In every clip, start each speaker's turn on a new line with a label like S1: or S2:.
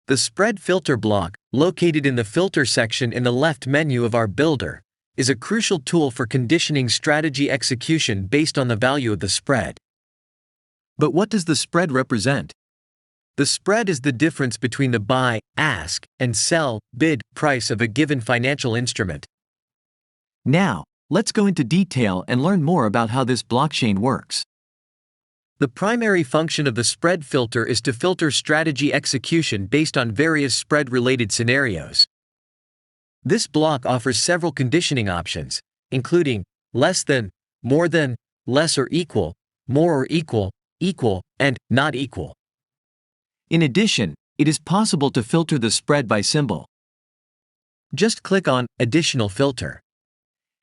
S1: The spread filter block, located in the filter section in the left menu of our builder, is a crucial tool for conditioning strategy execution based on the value of the spread. But what does the spread represent? The spread is the difference between the buy, ask, and sell, bid, price of a given financial instrument. Now, let's go into detail and learn more about how this blockchain works. The primary function of the spread filter is to filter strategy execution based on various spread-related scenarios. This block offers several conditioning options, including less than, more than, less or equal, more or equal, equal, and not equal. In addition, it is possible to filter the spread by symbol. Just click on Additional Filter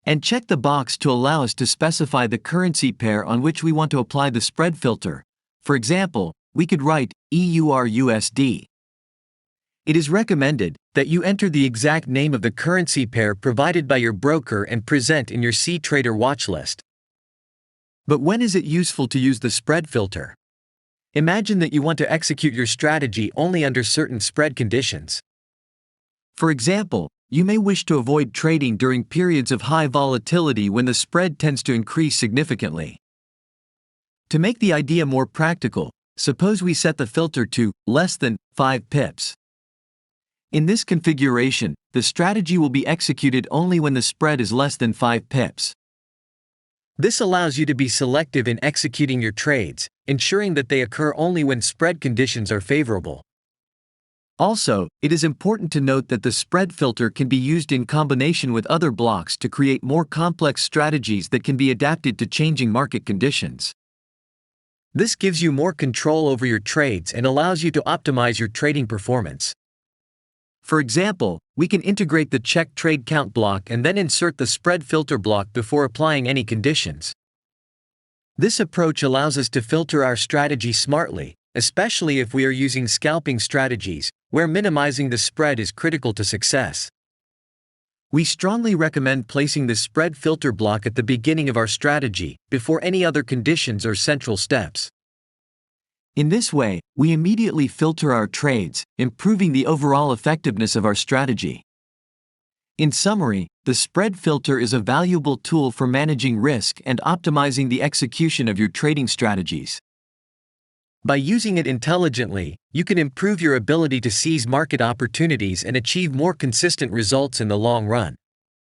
S1: and check the box to allow us to specify the currency pair on which we want to apply the spread filter. For example, we could write EUR/USD. It is recommended that you enter the exact name of the currency pair provided by your broker and present in your C-Trader watchlist. But when is it useful to use the spread filter? Imagine that you want to execute your strategy only under certain spread conditions. For example, you may wish to avoid trading during periods of high volatility when the spread tends to increase significantly. To make the idea more practical, suppose we set the filter to less than 5 pips. In this configuration, the strategy will be executed only when the spread is less than 5 pips. This allows you to be selective in executing your trades, ensuring that they occur only when spread conditions are favorable. Also, it is important to note that the spread filter can be used in combination with other blocks to create more complex strategies that can be adapted to changing market conditions. This gives you more control over your trades and allows you to optimize your trading performance. For example, we can integrate the check trade count block and then insert the spread filter block before applying any conditions. This approach allows us to filter our strategy smartly, especially if we are using scalping strategies, where minimizing the spread is critical to success. We strongly recommend placing the spread filter block at the beginning of our strategy, before any other conditions or central steps. In this way, we immediately filter our trades, improving the overall effectiveness of our strategy. In summary, the spread filter is a valuable tool for managing risk and optimizing the execution of your trading strategies. By using it intelligently, you can improve your ability to seize market opportunities and achieve more consistent results in the long run.